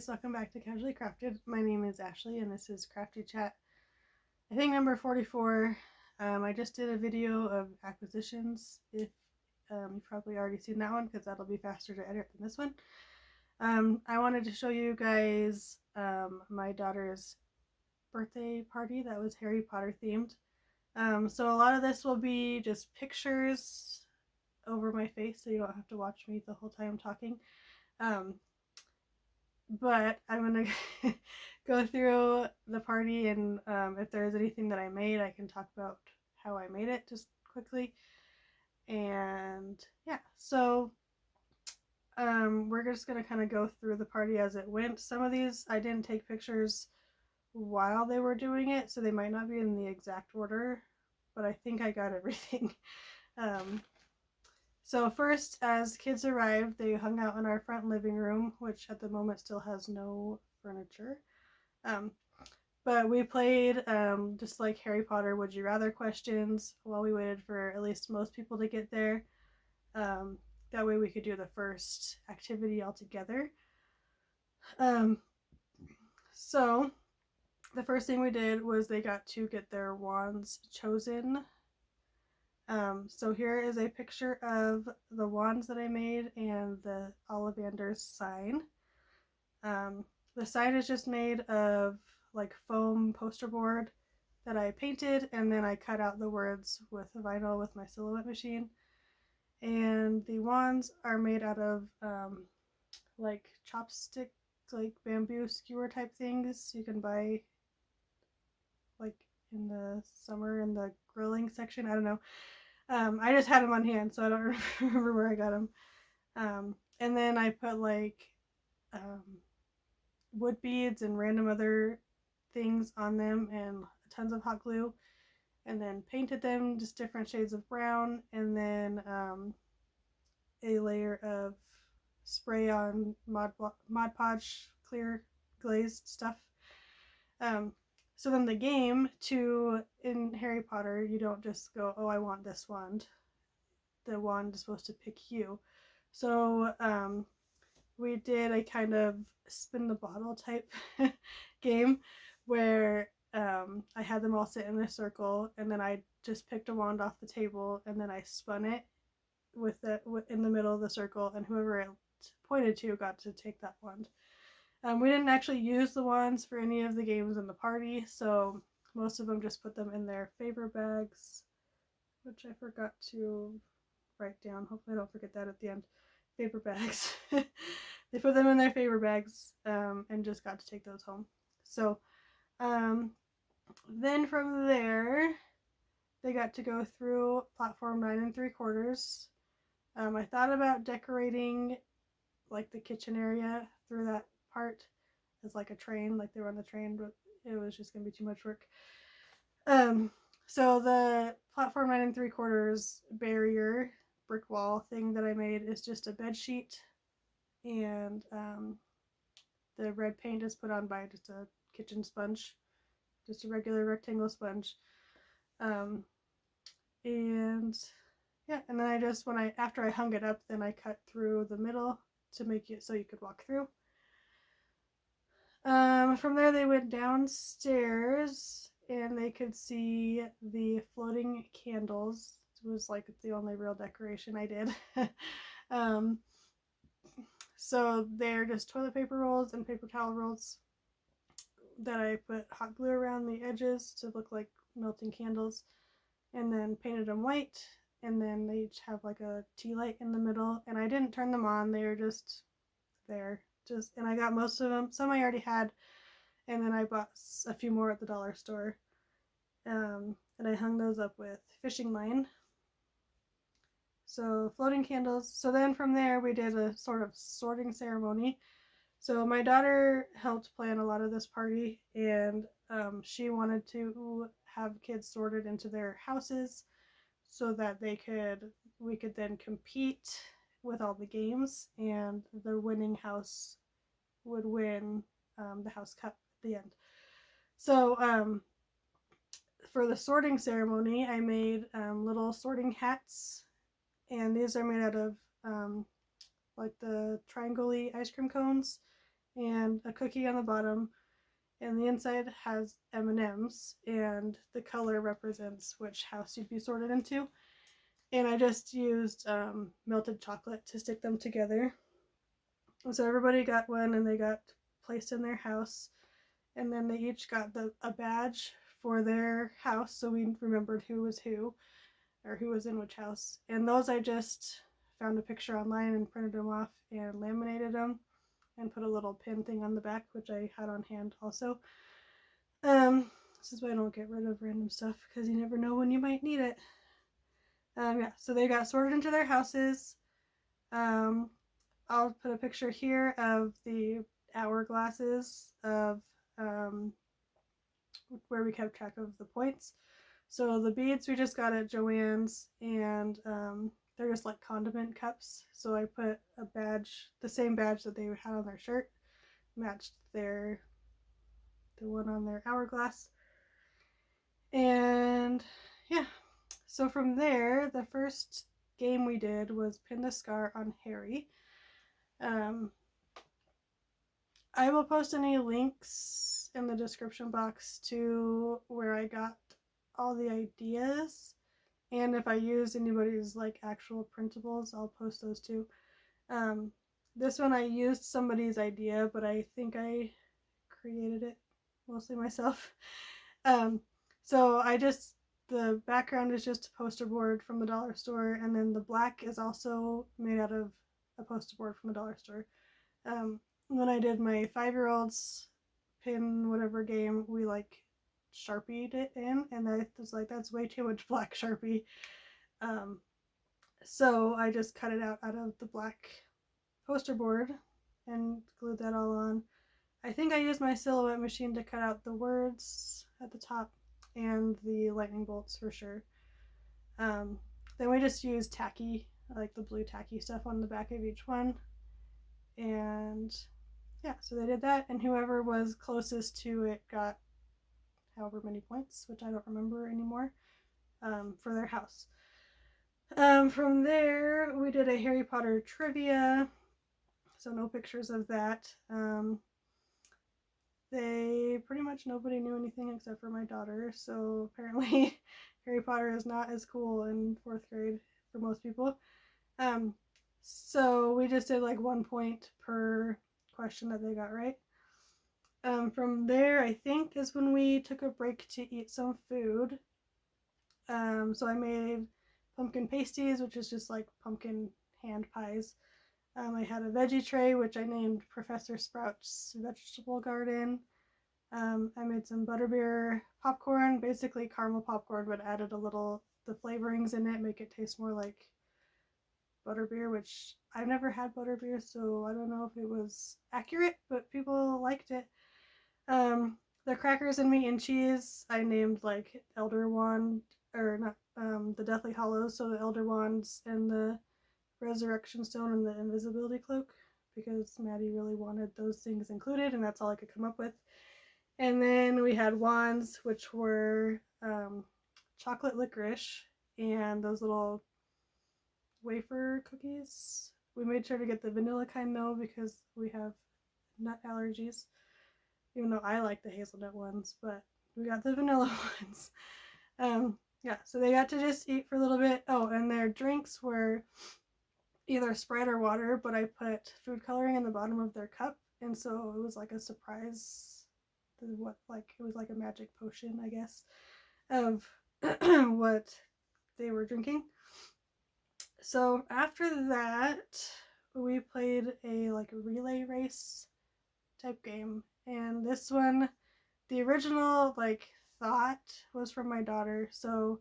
guys, welcome back to Casually Crafted. My name is Ashley and this is Crafty Chat, I think number 44. I just did a video of acquisitions. If you've probably already seen that one because that'll be faster to edit than this one. I wanted to show you guys my daughter's birthday party that was Harry Potter themed. So a lot of this will be just pictures over my face so you don't have to watch me the whole time talking. But I'm going to go through the party, and if there's anything that I made, I can talk about how I made it just quickly. And yeah, so we're just going to kind of go through the party as it went. Some of these I didn't take pictures while they were doing it, so they might not be in the exact order, but I think I got everything. So first, as kids arrived, they hung out in our front living room, which at the moment still has no furniture. But we played just like Harry Potter Would You Rather questions while we waited for at least most people to get there. That way we could do the first activity all together. So the first thing we did was they got to get their wands chosen. So here is a picture of the wands that I made and the Ollivander's sign. The sign is just made of like foam poster board that I painted, and then I cut out the words with vinyl with my silhouette machine. And the wands are made out of like chopstick, like bamboo skewer type things you can buy like in the summer in the grilling section. I don't know. I just had them on hand, so I don't remember where I got them. And then I put like wood beads and random other things on them and tons of hot glue, and then painted them just different shades of brown, and then a layer of spray on Mod Podge clear glazed stuff. So then the game in Harry Potter, you don't just go, oh, I want this wand. The wand is supposed to pick you. So we did a kind of spin the bottle type game where I had them all sit in a circle, and then I just picked a wand off the table, and then I spun it in the middle of the circle, and whoever it pointed to got to take that wand. We didn't actually use the wands for any of the games in the party, so most of them just put them in their favor bags, which I forgot to write down. Hopefully I don't forget that at the end. Favor bags. They put them in their favor bags and just got to take those home. So then from there, they got to go through platform 9 3/4. I thought about decorating like the kitchen area through that part as like a train, like they were on the train, but it was just gonna be too much work. So the platform 9 3/4 barrier brick wall thing that I made is just a bed sheet, and the red paint is put on by just a kitchen sponge, just a regular rectangle sponge. And yeah, and then I just after I hung it up, then I cut through the middle to make it so you could walk through. From there they went downstairs and they could see the floating candles. It was like the only real decoration I did. So they're just toilet paper rolls and paper towel rolls that I put hot glue around the edges to look like melting candles, and then painted them white, and then they each have like a tea light in the middle, and I didn't turn them on, they were just there. And I got most of them. Some I already had, and then I bought a few more at the dollar store. And I hung those up with fishing line. So floating candles. So then from there we did a sort of sorting ceremony. So my daughter helped plan a lot of this party, and she wanted to have kids sorted into their houses so that we could then compete with all the games, and the winning house would win the house cup at the end. So for the sorting ceremony, I made little sorting hats, and these are made out of like the triangle-y ice cream cones, and a cookie on the bottom, and the inside has M&Ms, and the color represents which house you'd be sorted into. And I just used melted chocolate to stick them together. So everybody got one, and they got placed in their house, and then they each got a badge for their house, so we remembered who was who, or who was in which house. And those I just found a picture online and printed them off and laminated them and put a little pin thing on the back, which I had on hand also. This is why I don't get rid of random stuff, because you never know when you might need it. Yeah, so they got sorted into their houses. I'll put a picture here of the hourglasses of where we kept track of the points. So the beads we just got at Joann's, and they're just like condiment cups. So I put a badge, the same badge that they had on their shirt, matched the one on their hourglass. And yeah, so from there, the first game we did was Pin the Scar on Harry. I will post any links in the description box to where I got all the ideas, and if I use anybody's like actual printables, I'll post those too. This one I used somebody's idea, but I think I created it mostly myself. So the background is just a poster board from the dollar store, and then the black is also made out of a poster board from the dollar store. When I did my 5-year-old's pin whatever game, we like Sharpied it in, and I was like, that's way too much black Sharpie. So I just cut it out of the black poster board and glued that all on. I think I used my silhouette machine to cut out the words at the top and the lightning bolts for sure. Then we just used tacky, like the blue tacky stuff on the back of each one. And yeah, so they did that, and whoever was closest to it got however many points, which I don't remember anymore, for their house. From there, we did a Harry Potter trivia, so no pictures of that. They pretty much nobody knew anything except for my daughter, so apparently Harry Potter is not as cool in 4th grade for most people. So we just did like 1 point per question that they got right. From there, I think, is when we took a break to eat some food. So I made pumpkin pasties, which is just like pumpkin hand pies. I had a veggie tray, which I named Professor Sprout's Vegetable Garden. I made some butterbeer popcorn, basically caramel popcorn, but added the flavorings in it, make it taste more like butterbeer, which I've never had butterbeer, so I don't know if it was accurate, but people liked it. The crackers and meat and cheese, I named like Elder Wand, or not, the Deathly Hallows, so the Elder Wands and the Resurrection Stone and the Invisibility Cloak, because Maddie really wanted those things included, and that's all I could come up with. And then we had wands, which were chocolate licorice and those little wafer cookies. We made sure to get the vanilla kind though, because we have nut allergies. Even though I like the hazelnut ones, but we got the vanilla ones. Yeah, so they got to just eat for a little bit. Oh, and their drinks were either Sprite or water, but I put food coloring in the bottom of their cup, and so it was like a surprise. It was like a magic potion, I guess, of what they were drinking. So after that, we played a like relay race type game, and this one, the original like thought was from my daughter. So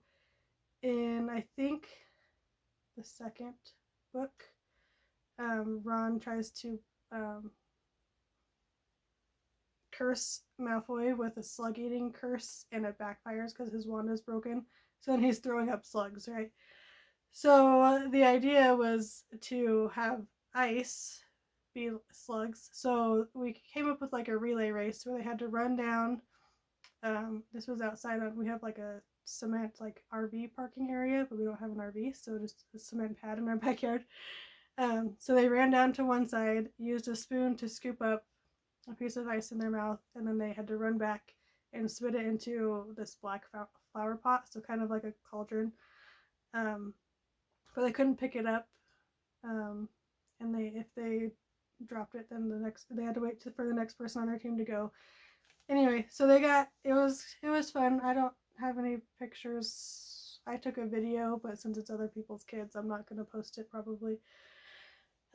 in I think the second book, Ron tries to curse Malfoy with a slug eating curse, and it backfires because his wand is broken. So then he's throwing up slugs, right? So the idea was to have ice be slugs. So we came up with like a relay race where they had to run down. This was outside we have like a cement like RV parking area, but we don't have an RV, so just a cement pad in our backyard. So they ran down to one side, used a spoon to scoop up a piece of ice in their mouth, and then they had to run back and spit it into this black flower pot, so kind of like a cauldron. Um, but they couldn't pick it up, and if they dropped it, then they had to wait for the next person on their team to go. Anyway, so it was fun. I don't have any pictures. I took a video, but since it's other people's kids, I'm not going to post it probably.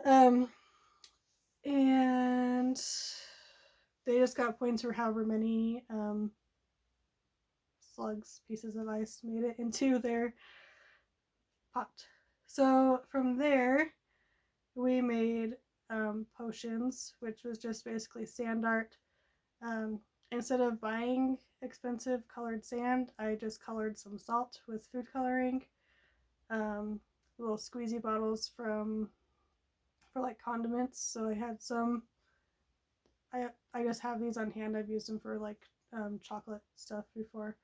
And they just got points for however many slugs, pieces of ice made it into their pot. So from there, we made potions, which was just basically sand art. Instead of buying expensive colored sand, I just colored some salt with food coloring. Little squeezy bottles for like condiments. So I had some. I just have these on hand. I've used them for like chocolate stuff before.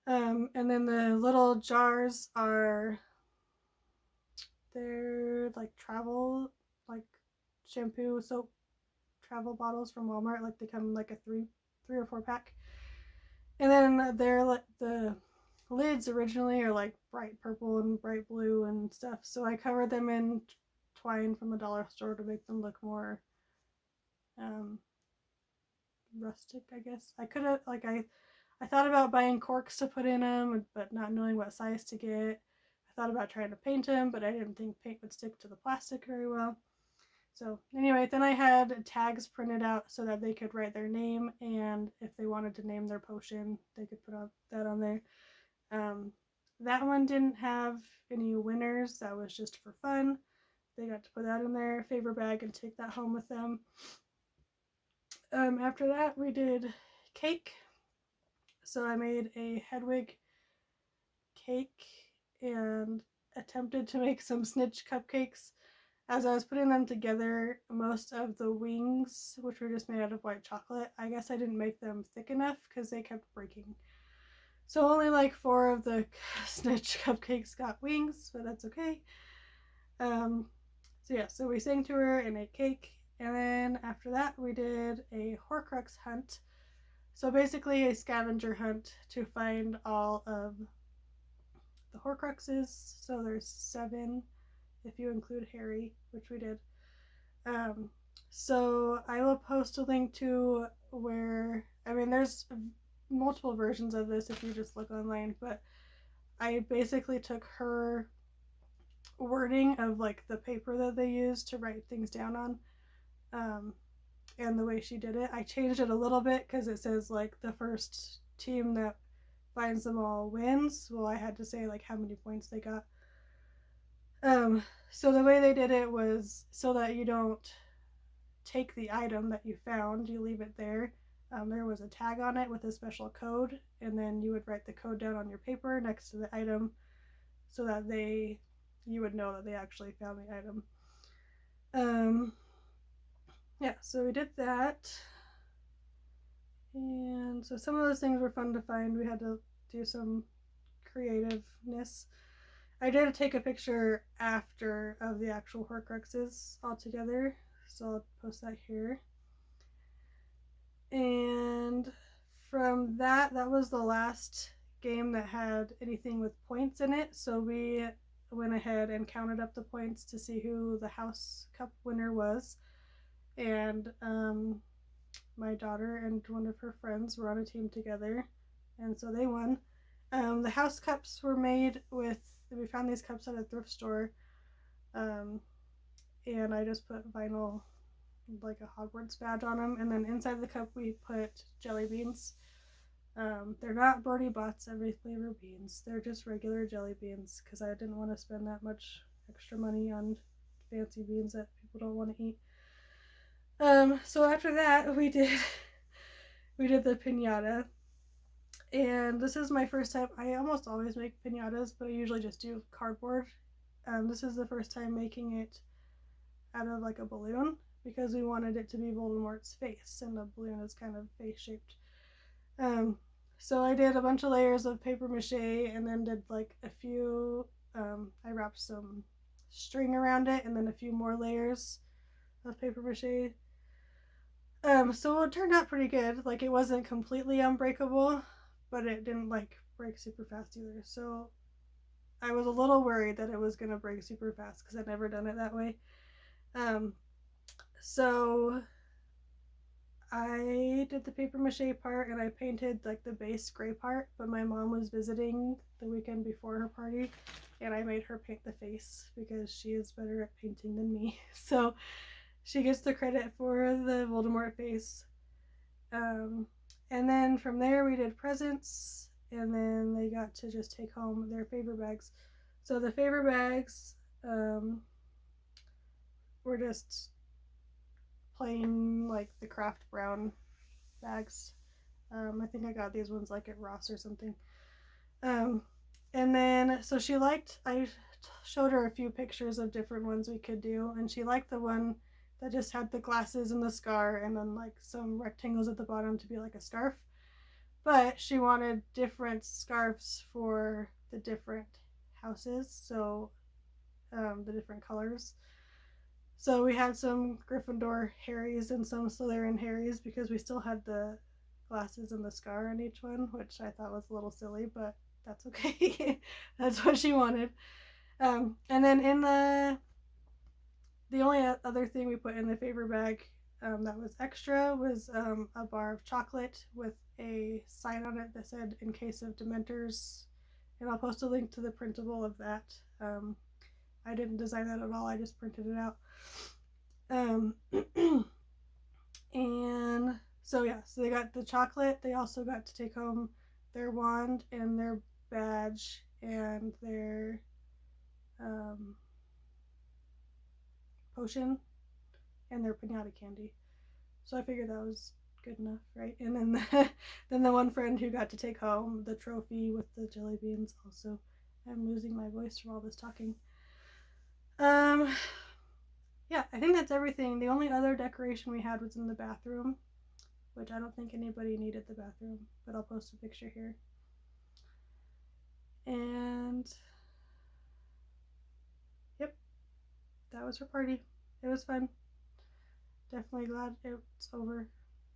And then the little jars they're like travel, like shampoo, soap, travel bottles from Walmart. Like they come in like a three or four pack. And then they're like the lids originally are like bright purple and bright blue and stuff. So I covered them in twine from the dollar store to make them look more rustic, I guess. I could have I thought about buying corks to put in them, but not knowing what size to get. I thought about trying to paint them, but I didn't think paint would stick to the plastic very well. So anyway, then I had tags printed out so that they could write their name, and if they wanted to name their potion, they could put that on there. That one didn't have any winners. That was just for fun. They got to put that in their favor bag and take that home with them. After that, we did cake. So I made a Hedwig cake and attempted to make some snitch cupcakes. As I was putting them together, most of the wings, which were just made out of white chocolate, I guess I didn't make them thick enough because they kept breaking. So only like 4 of the snitch cupcakes got wings, but that's okay. So we sang to her and ate cake, and then after that we did a Horcrux hunt. So basically a scavenger hunt to find all of the Horcruxes. So there's 7 if you include Harry, which we did. So I will post a link to there's multiple versions of this if you just look online, but I basically took her wording of like the paper that they used to write things down on, and the way she did it. I changed it a little bit because it says like the first team that finds them all wins. Well, I had to say like how many points they got. So the way they did it was so that you don't take the item that you found, you leave it there. There was a tag on it with a special code, and then you would write the code down on your paper next to the item so that you would know that they actually found the item. So we did that. And so some of those things were fun to find. We had to do some creativeness. I did take a picture after of the actual Horcruxes all together, so I'll post that here. And from that was the last game that had anything with points in it, so we went ahead and counted up the points to see who the House Cup winner was. And my daughter and one of her friends were on a team together, and so they won. The House Cups were made with, we found these cups at a thrift store, and I just put vinyl, like a Hogwarts badge on them, and then inside the cup we put jelly beans. They're not Birdie Bots every flavor beans, they're just regular jelly beans because I didn't want to spend that much extra money on fancy beans that people don't want to eat. So after that we did the Pinata, and this is my first time. I almost always make pinatas, but I usually just do cardboard. This is the first time making it out of like a balloon because we wanted it to be Voldemort's face, and the balloon is kind of face shaped. So I did a bunch of layers of paper mache, and then did like a few. I wrapped some string around it, and then a few more layers of paper mache. So it turned out pretty good. Like, it wasn't completely unbreakable, but it didn't like break super fast either. So I was a little worried that it was gonna break super fast because I'd never done it that way. Um, so I did the paper mache part and I painted like the base gray part, but my mom was visiting the weekend before her party and I made her paint the face because she is better at painting than me. So she gets the credit for the Voldemort face. Um, and then from there we did presents and then they got to just take home their favor bags. So the favor bags were just plain like the craft brown bags. I think I got these ones like at Ross or something. And then, so she liked, I showed her a few pictures of different ones we could do, and she liked the one that just had the glasses and the scar and then like some rectangles at the bottom to be like a scarf. But she wanted different scarves for the different houses, so the different colors. So we had some Gryffindor Harrys and some Slytherin Harrys because we still had the glasses and the scar on each one, which I thought was a little silly, but that's okay. That's what she wanted. And then in the only other thing we put in the favor bag that was extra was a bar of chocolate with a sign on it that said "In case of Dementors," and I'll post a link to the printable of that. I didn't design that at all. I just printed it out. And so yeah, so they got the chocolate. They also got to take home their wand and their badge and their potion and their pinata candy. So I figured that was good enough, right? And then then the one friend who got to take home the trophy with the jelly beans also. I'm losing my voice from all this talking. Yeah, I think that's everything. The only other decoration we had was in the bathroom, which I don't think anybody needed the bathroom, but I'll post a picture here. And yep, that was her party. It was fun. Definitely glad it's over.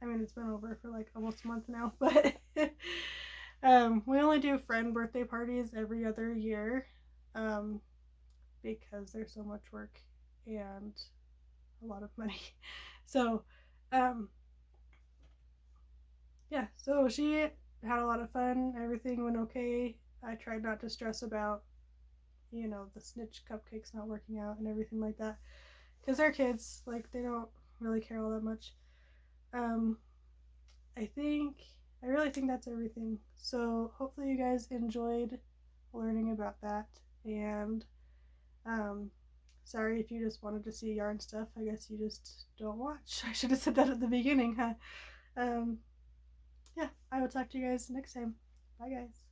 I mean, it's been over for like almost a month now, but we only do friend birthday parties every other year because there's so much work and a lot of money. So, yeah, so she had a lot of fun. Everything went okay. I tried not to stress about, the snitch cupcakes not working out and everything like that. Because they're kids, like, they don't really care all that much. I really think that's everything. So hopefully you guys enjoyed learning about that. And sorry if you just wanted to see yarn stuff. I guess you just don't watch. I should have said that at the beginning, huh? Yeah, I will talk to you guys next time. Bye, guys.